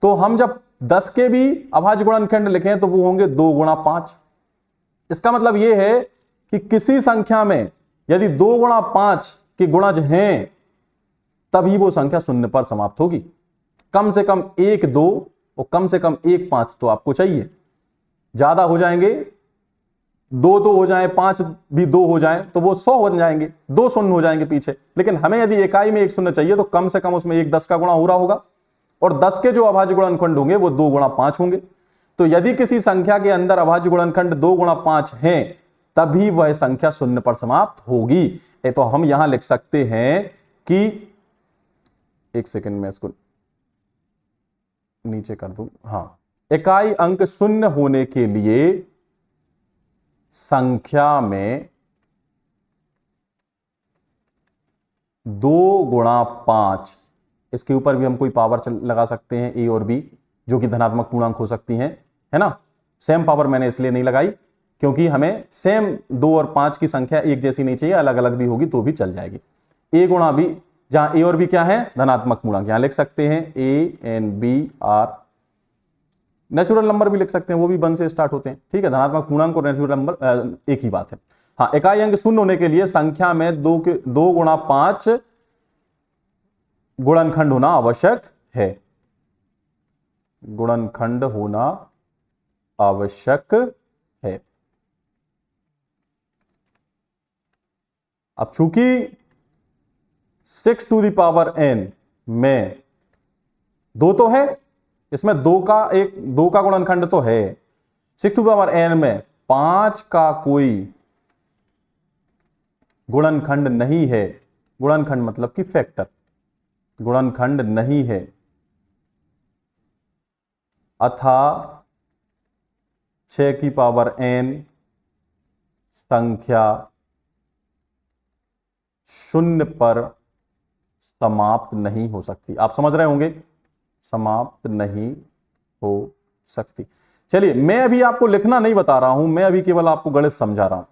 तो हम जब 10 के भी अभाज्य गुणनखंड लिखें तो वो होंगे 2 × 5। इसका मतलब ये है कि किसी संख्या में यदि 2 × 5 के गुणज हैं तभी वो संख्या शून्य पर समाप्त होगी। कम से कम 1 2 और कम से कम 1 5 तो आपको चाहिए, ज्यादा हो जाएंगे 2 2 हो जाए, 5 भी 2 हो जाए तो वो 100 हो जाएंगे, 2 शून्य हो जाएंगे पीछे। लेकिन हमें यदि इकाई में 1 शून्य चाहिए तो कम से कम उसमें 1 10 का गुणा हो रहा होगा, और 10 के जो अभाज्य गुणनखंड होंगे वो 2 × 5 होंगे। तो यदि किसी संख्या के अंदर अभाज्य गुणनखंड 2 × 5 हैं तभी वह संख्या शून्य पर समाप्त होगी। तो हम यहां लिख सकते हैं कि, एक सेकंड में इसको नीचे कर दूं, हां, इकाई अंक शून्य होने के लिए संख्या में 2 × 5, इसके ऊपर भी हम कोई पावर लगा सकते हैं ए और बी, जो कि धनात्मक पूर्णांक हो सकती हैं, है ना। सेम पावर मैंने इसलिए नहीं लगाई क्योंकि हमें सेम 2 और 5 की संख्या एक जैसी नहीं चाहिए, अलग अलग भी होगी तो भी चल जाएगी। ए × बी, जहां ए और बी क्या है धनात्मक पूर्णांक, यहां लिख सकते हैं A and B are natural number भी लिख सकते हैं, वो भी 1 से स्टार्ट होते हैं, ठीक है। धनात्मक पूर्णांक और नेचुरल नंबर एक ही बात है। हाँ, इकाई अंक शून्य होने के लिए संख्या में 2 गुणा 5 गुणनखंड होना आवश्यक है, गुणनखंड होना आवश्यक है। अब चूंकि 6 टू द पावर n में 2 तो है, इसमें 2 का गुणनखंड तो है। 6 टू द पावर n में 5 का कोई गुणनखंड नहीं है। गुणनखंड मतलब कि फैक्टर, गुणनखंड नहीं है, अतः 6 की पावर n संख्या शून्य पर समाप्त नहीं हो सकती। आप समझ रहे होंगे, समाप्त नहीं हो सकती। चलिए, मैं अभी आपको लिखना नहीं बता रहा हूं, मैं अभी केवल आपको गणित समझा रहा हूं।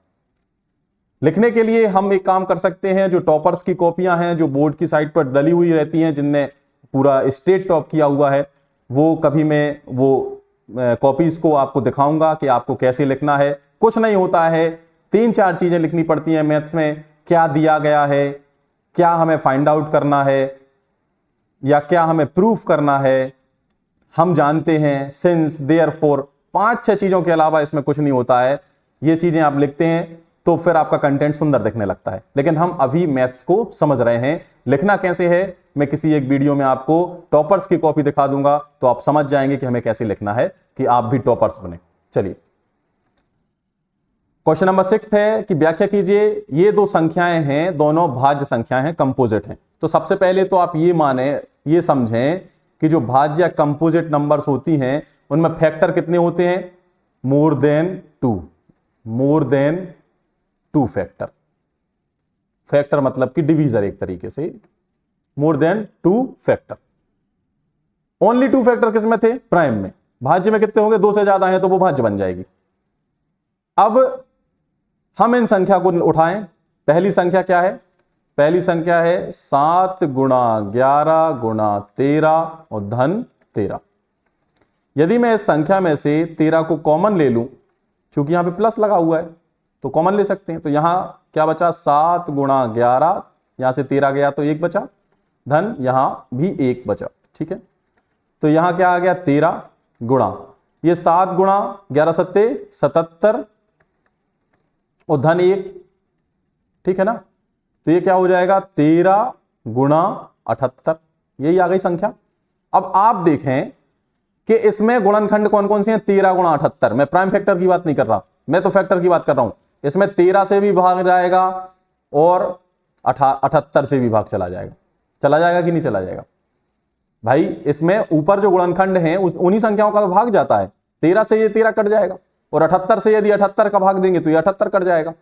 लिखने के लिए हम एक काम कर सकते हैं, जो टॉपर्स की कॉपियां हैं, जो बोर्ड की साइड पर डली हुई रहती हैं, जिनने पूरा स्टेट टॉप किया हुआ है, वो कभी मैं वो कॉपीज को आपको दिखाऊंगा कि आपको कैसे लिखना है। कुछ नहीं होता है, 3-4 चीजें लिखनी पड़ती हैं मैथ्स में। क्या दिया गया है, क्या हमें फाइंड आउट करना है, या क्या हमें प्रूफ करना है, हम जानते हैं, सिंस, देयरफॉर, 5-6 चीजों के अलावा इसमें कुछ नहीं होता है। ये चीजें आप लिखते हैं तो फिर आपका कंटेंट सुंदर दिखने लगता है। लेकिन हम अभी मैथ्स को समझ रहे हैं, लिखना कैसे है मैं किसी एक वीडियो में आपको टॉपर्स की कॉपी दिखा दूंगा, तो आप समझ जाएंगे कि हमें कैसे लिखना है कि आप भी टॉपर्स बने। चलिए, क्वेश्चन नंबर 6 है कि व्याख्या कीजिए, ये 2 संख्याएं हैं, दोनों भाज्य संख्याएं हैं, कंपोजिट हैं। तो सबसे पहले तो आप ये समझें कि जो भाज्य कंपोजिट नंबर्स होती हैं उनमें फैक्टर कितने होते हैं? More than 2 factor. फैक्टर मतलब कि डिवीजर, एक तरीके से more than 2 factor. Only 2 factor किसमें थे? प्राइम में। भाज्य में कितने होंगे? 2 से ज्यादा है तो वो भाज्य बन जाएगी। अब हम इन संख्या को उठाएं। पहली संख्या क्या है? पहली संख्या है 7 गुणा 11 गुणा 13 और धन 13। यदि मैं इस संख्या में से 13 को कॉमन ले लूं, चूंकि यहां पे प्लस लगा हुआ है तो कॉमन ले सकते हैं, तो यहां क्या बचा? 7 गुणा 11, यहां से 13 गया तो 1 बचा, धन यहां भी 1 बचा, ठीक है। तो यहां क्या आ गया? 13 गुणा ये 7 गुणा 11 सत्ते 77 और धन 1, ठीक है ना। तो ये क्या हो जाएगा? 13 गुणा 78, यही आ गई संख्या। अब आप देखें कि इसमें गुणनखंड कौन कौन से हैं? 13 गुणा 78। मैं प्राइम फैक्टर की बात नहीं कर रहा, मैं तो फैक्टर की बात कर रहा हूं। इसमें 13 से भी भाग जाएगा और 78 से भी भाग चला जाएगा। चला जाएगा कि नहीं चला जाएगा भाई? इसमें ऊपर जो गुणनखंड हैं उन्हीं संख्याओं का तो भाग जाता है। 13 से ये 13 कट जाएगा और 78 से यदि 78 का भाग देंगे तो ये 78 कट जाएगा।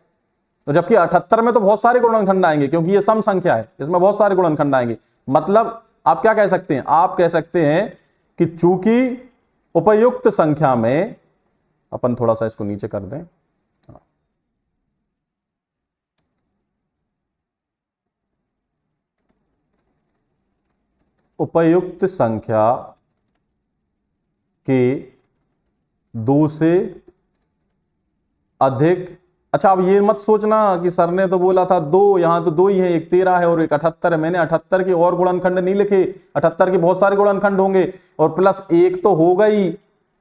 तो जबकि 78 में तो बहुत सारे गुणनखंड आएंगे, क्योंकि ये सम संख्या है, इसमें बहुत सारे गुणनखंड आएंगे। मतलब आप क्या कह सकते हैं? आप कह सकते हैं कि चूंकि उपयुक्त संख्या में, अपन थोड़ा सा इसको नीचे कर दें, उपयुक्त संख्या के 2 से अधिक। अच्छा, अब ये मत सोचना कि सर ने तो बोला था 2, यहां तो 2 ही है, एक 13 है और एक 78 है। मैंने 78 के और गुणनखंड नहीं लिखे, 78 के बहुत सारे गुणनखंड होंगे और प्लस 1 तो होगा ही,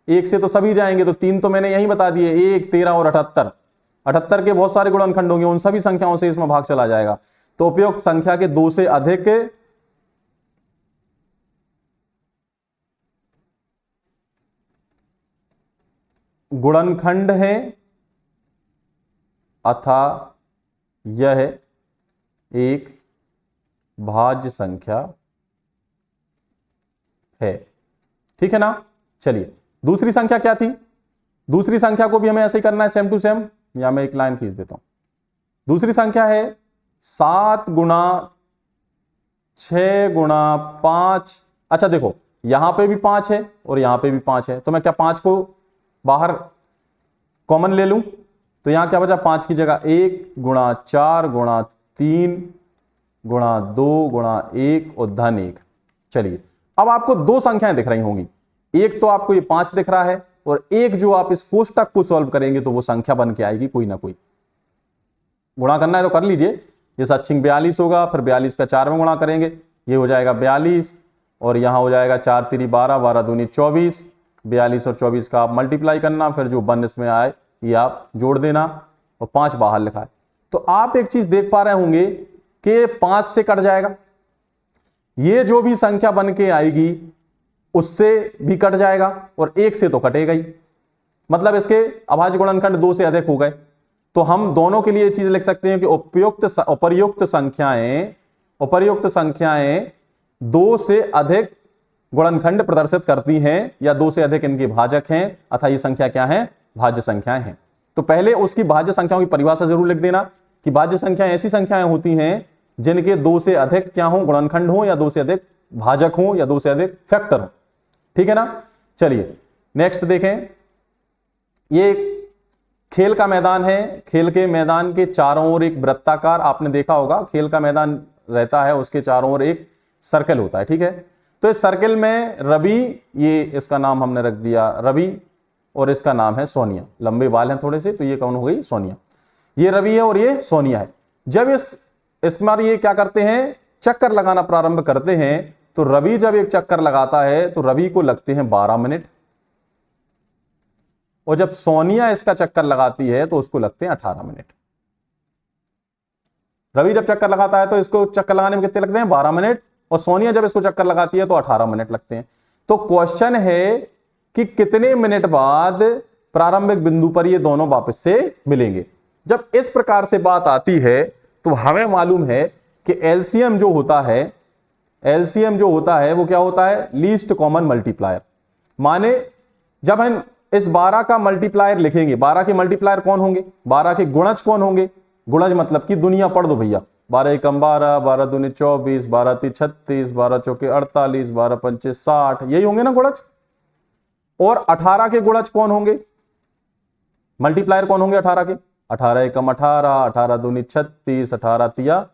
1 से तो सभी जाएंगे, तो 3 तो मैंने यही बता दिए, 1, 13 और 78। 78 के बहुत सारे गुणनखंड होंगे, उन सभी संख्याओं से इसमें भाग चला जाएगा। तो उपयुक्त संख्या के 2 से अधिक गुणनखंड है, अतः यह एक भाज्य संख्या है, ठीक है ना। चलिए, दूसरी संख्या क्या थी? दूसरी संख्या को भी हमें ऐसे ही करना है, सेम टू सेम। या मैं एक लाइन खींच देता हूं। दूसरी संख्या है 7 गुणा 6 गुणा 5। अच्छा देखो, यहां पे भी 5 है और यहां पे भी 5 है, तो मैं क्या 5 को बाहर कॉमन ले लूं? तो यहां क्या बचा? 5 की जगह 1 गुणा 4 गुणा 3 गुणा 2 गुणा 1 और धन 1। चलिए, अब आपको 2 संख्याएं दिख रही होंगी, एक तो आपको ये 5 दिख रहा है, और एक जो आप इस कोष्टक को सॉल्व करेंगे तो वो संख्या बन के आएगी कोई ना कोई। गुणा करना है तो कर लीजिए। ये 42 होगा, फिर 42 का 4 में गुणा करेंगे, ये हो जाएगा 42, और यहां हो जाएगा 4 3 12, 12 दूनी 24, 42 और 24 का आप मल्टीप्लाई करना, फिर जो 1 इसमें आए ये आप जोड़ देना, और 5 बाहर लिखा है। तो आप एक चीज देख पा रहे होंगे कि 5 से कट जाएगा, ये जो भी संख्या बन के आएगी उससे भी कट जाएगा, और 1 से तो कटेगा ही, मतलब इसके अभाज्य गुणनखंड 2 से अधिक हो गए। तो हम दोनों के लिए चीज लिख सकते हैं कि उपर्युक्त संख्याएं 2 से अधिक गुणनखंड प्रदर्शित करती हैं, या 2 से अधिक इनके भाजक हैं, अतः ये संख्या क्या है, भाज्य संख्याएं हैं। तो पहले उसकी भाज्य संख्याओं की परिभाषा जरूर लिख देना कि भाज्य संख्याएं ऐसी संख्याएं होती हैं जिनके 2 से अधिक क्या हो, गुणनखंड हो, या 2 से अधिक भाजक हो, या 2 से अधिक फैक्टर हो। ठीक है ना। चलिए नेक्स्ट देखें, ये खेल का मैदान है। खेल के मैदान के चारों ओर एक वृत्ताकार, आपने देखा होगा खेल का मैदान रहता है, उसके चारों ओर एक सर्कल होता है। ठीक है, तो इस सर्कल में रवि, ये इसका नाम हमने रख दिया रवि, और इसका नाम है सोनिया। लंबे बाल हैं थोड़े से, तो ये कौन हो गई, सोनिया। ये रवि है और ये सोनिया है। जब इसमें ये क्या करते हैं, चक्कर लगाना प्रारंभ करते हैं, तो रवि जब एक चक्कर लगाता है तो रवि को लगते हैं 12 मिनट, और जब सोनिया इसका चक्कर लगाती है तो उसको लगते हैं 18 मिनट। रवि जब चक्कर लगाता है तो इसको चक्कर लगाने में कितने लगते हैं, 12 मिनट, और सोनिया जब इसको चक्कर लगाती है तो 18 मिनट लगते हैं। तो क्वेश्चन है कि कितने मिनट बाद प्रारंभिक बिंदु पर ये दोनों वापस से मिलेंगे। जब इस प्रकार से बात आती है तो हमें मालूम है कि एलसीएम जो होता है वो क्या होता है, लीस्ट कॉमन मल्टीप्लायर। माने जब हम इस 12 का मल्टीप्लायर लिखेंगे, 12 के मल्टीप्लायर कौन होंगे, 12 के गुणज कौन होंगे, गुणज मतलब कि दुनिया पढ़ दो भैया, 12 एकम 12, 12 दूनी 24, 12 ती 36, 12 चौके 48, 12 पंचे 60, यही होंगे ना गुणज। और 18 के गुणज कौन होंगे, मल्टीप्लायर कौन होंगे 18 के, 18 एकम 18, 18 दूनी 36, 18 तिया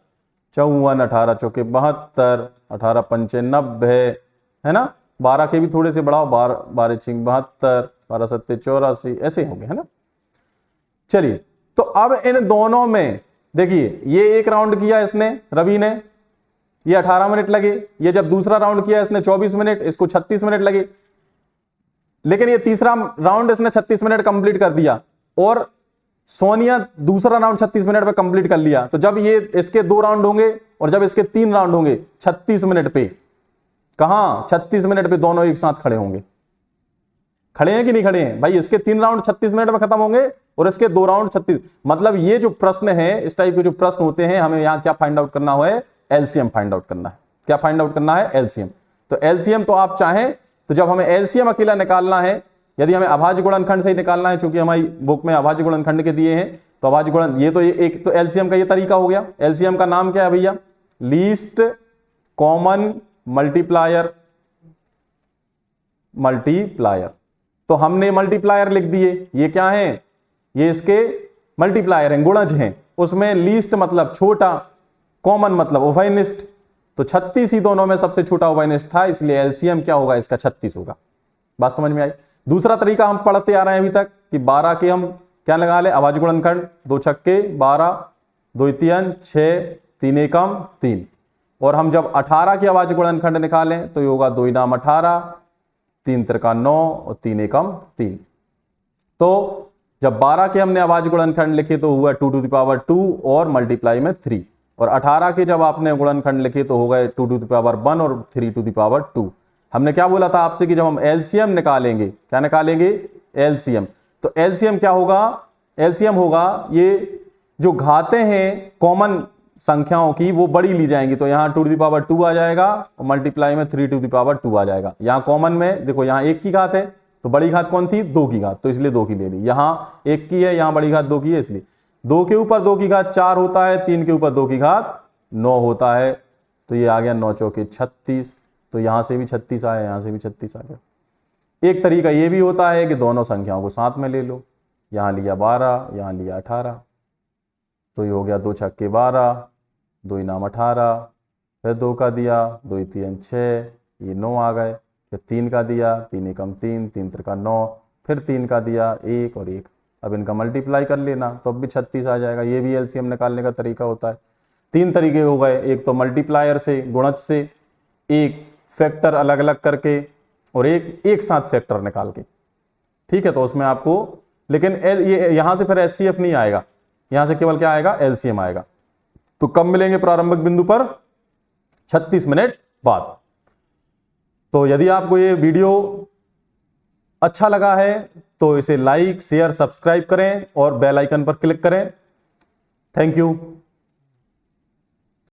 54, 18 चौके 72, 18 पंचे 90, है ना। 12 के भी थोड़े से बढ़ाओ, 12 छिंग 72, 12 सत्ते 84, ऐसे होंगे, है ना। चलिए, तो अब इन दोनों में देखिए, ये एक राउंड किया इसने रवि ने, ये 18 मिनट लगे। ये जब दूसरा राउंड किया इसने 24 मिनट, इसको 36 मिनट लगे। लेकिन ये तीसरा राउंड इसने 36 मिनट कंप्लीट कर दिया, और सोनिया दूसरा राउंड 36 मिनट पे कंप्लीट कर लिया। तो जब ये इसके 2 राउंड होंगे और जब इसके 3 राउंड होंगे 36 मिनट पे, कहां 36 मिनट पे दोनों एक साथ खड़े होंगे। खड़े हैं कि नहीं खड़े हैं भाई, इसके 3 राउंड 36 मिनट में खत्म होंगे और इसके 2 राउंड 36। मतलब ये जो प्रश्न है, इस टाइप के जो प्रश्न होते हैं, हमें यहां क्या फाइंड आउट करना है, एलसीएम फाइंड आउट करना है। क्या फाइंड आउट करना है, एलसीएम। तो एलसीएम तो आप चाहें तो जब हमें एलसीएम अकेला निकालना है, यदि हमें अभाज्य गुणनखंड से ही निकालना है, चूंकि हमारी बुक में अभाज्य गुणनखंड के दिए हैं, तो अभाज्य गुणन ये तो एक तो एलसीएम का ये तरीका हो गया। एलसीएम का नाम क्या है भैया, लीस्ट कॉमन मल्टीप्लायर। तो हमने मल्टीप्लायर लिख दिए, ये क्या है, ये इसके मल्टीप्लायर हैं, गुणज हैं। उसमें लीस्ट मतलब छोटा, कॉमन मतलब उभयनिष्ठ। तो 36 ही दोनों में सबसे छोटा उभयनिष्ठ था, इसलिए एलसीएम क्या होगा, इसका 36 होगा। बात समझ में आई। दूसरा तरीका हम पढ़ते आ रहे हैं अभी तक कि 12 के हम क्या लगा ले, अभाज्य गुणनखंड, 2 छक्के 12, 2 तियन 6, 3 एकम 3। और हम जब 18 के अभाज्य गुणनखंड निकालें तो ये होगा 2 इनाम 18, 3 त्रिका 9 और 3 एकम 3। तो जब 12 के हमने अभाज्य गुणनखंड लिखे तो हुआ 2 टू द पावर 2 और मल्टीप्लाई में 3। और 18 के जब आपने गुणनखंड लिखे तो हो गए 2 टू द पावर 1 और 3 टू द पावर 2। हमने क्या बोला था आपसे कि जब हम एलसीएम निकालेंगे, क्या निकालेंगे, एलसीएम। तो एलसीएम क्या होगा, एलसीएम होगा ये जो घातें हैं कॉमन संख्याओं की वो बड़ी ली जाएंगी। तो यहां 2 टू द पावर 2 आ जाएगा और मल्टीप्लाई में 3 टू द पावर 2 आ जाएगा। यहां कॉमन में देखो, यहां 1 की घात है तो बड़ी घात कौन थी, 2 की घात, तो इसलिए 2 की ले ली। यहां 1 की है, यहां बड़ी घात 2 की है, इसलिए 2 के ऊपर 2 की घात 4 होता है, 3 के ऊपर 2 की घात 9 होता है। तो ये आ गया 9 चौके 36। तो यहां से भी 36 आया, यहां से भी 36 आ गया। एक तरीका ये भी होता है कि दोनों संख्याओं को साथ में ले लो, यहां लिया 12, यहां लिया 18, तो ये हो गया 2 छक्के 12, 2 इनाम 18, फिर 2 का दिया, 2 3 6, ये 9 आ गए। फिर 3 का दिया, 3 एकम 3, 3 त्रिका 9, फिर 3 का दिया 1 और 1। अब इनका मल्टीप्लाई कर लेना तो अब भी 36 आ जाएगा। ये भी एलसीएम निकालने का तरीका होता है। 3 तरीके हो गए, एक तो मल्टीप्लायर से, गुणज से, एक फैक्टर अलग अलग करके, और एक साथ फैक्टर निकाल के। ठीक है, तो उसमें आपको, लेकिन ये यहां से फिर एचसीएफ नहीं आएगा, यहां से केवल क्या आएगा, एलसीएम आएगा। तो कब मिलेंगे प्रारंभिक बिंदु पर, 36 मिनट बाद। तो यदि आपको ये वीडियो अच्छा लगा है तो इसे लाइक, शेयर, सब्सक्राइब करें और बेल आइकन पर क्लिक करें। Thank you.